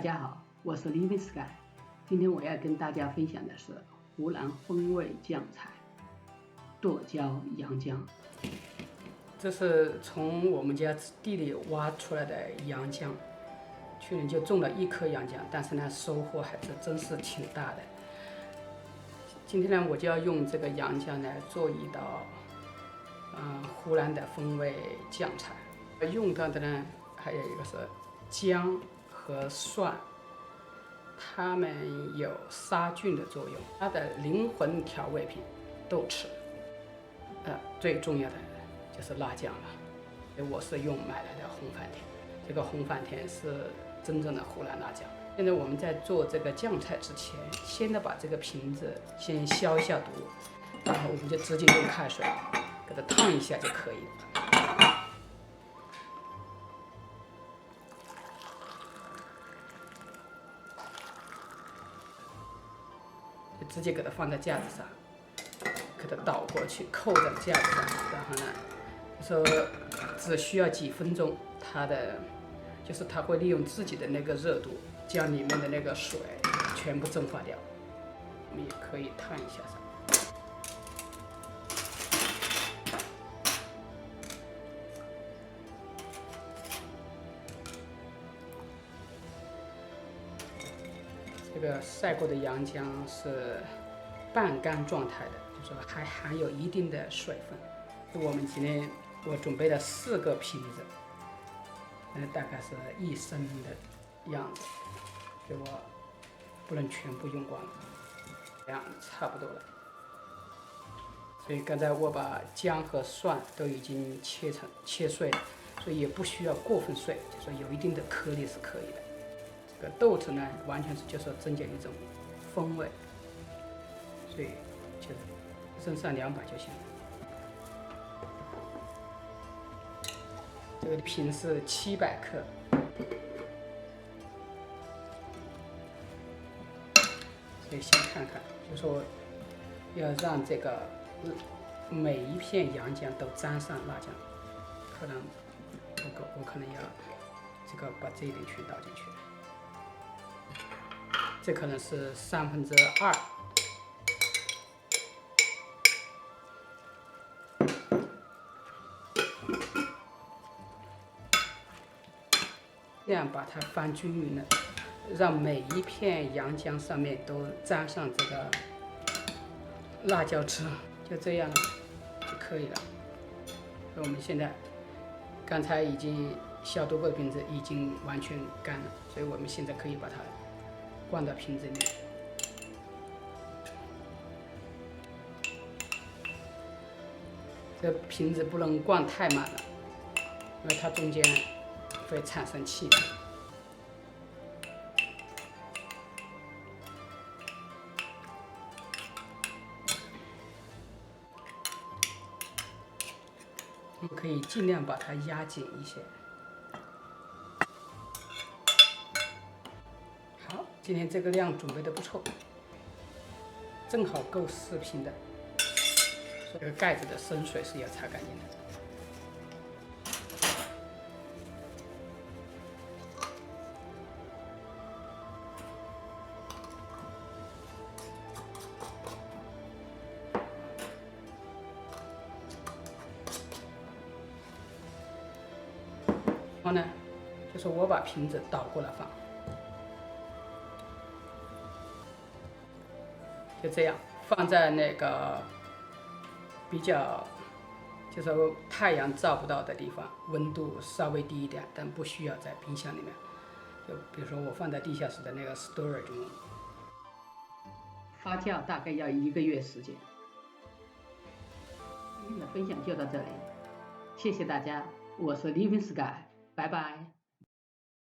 家好，我是 Living Sky。今天我要跟大家分享的是湖南风味酱菜剁椒洋姜。这是从我们家地里挖出来的洋姜，去年就种了1棵洋姜，但是呢，收获还是真是挺大的。今天呢，我就要用这个洋姜来做一道湖南的风味酱菜。用到的呢，还有一个是姜和蒜，它们有杀菌的作用。它的灵魂调味品豆豉，最重要的就是辣酱了。我是用买来的红番田，这个红番田是真正的湖南辣酱。现在我们在做这个酱菜之前，先得把这个瓶子先消一下毒，然后我们就直接用开水给它烫一下就可以了。就直接给它放在架子上，给它倒过去，扣在架子上，然后呢，说只需要几分钟，它会利用自己的那个热度，将里面的那个水全部蒸发掉。我们也可以烫一下上。这个晒过的洋姜是半干状态的，就是说还含有一定的水分。我们今天准备了4个瓶子，大概是1升的样子，所以我不能全部用光了，这样差不多了。所以刚才我把姜和蒜都已经切碎了，所以也不需要过分碎，就说有一定的颗粒是可以的。这个豆豉呢，完全是就是增加一种风味，所以就扔上2把就行了。这个瓶是700克，所以先看看，就说要让这个每一片洋姜都沾上辣酱，可能不够，我可能要这个把这一点全倒进去。这可能是2/3。这样把它翻均匀了，让每一片洋姜上面都沾上这个辣椒汁，就这样了就可以了。我们现在刚才已经消毒过的瓶子已经完全干了，所以我们现在可以把它灌到瓶子里。这瓶子不能灌太满了，因为它中间会产生气体。我们可以尽量把它压紧一些。好，今天这个量准备的不错，正好够4瓶的。这个盖子的生水是要擦干净的。然后呢，就是我把瓶子倒过来放，就这样放在那个比较就是太阳照不到的地方，温度稍微低一点，但不需要在冰箱里面。就比如说我放在地下室的那个 storage 中，发酵大概要1个月时间。今天的分享就到这里，谢谢大家，我是 Living Sky，拜拜。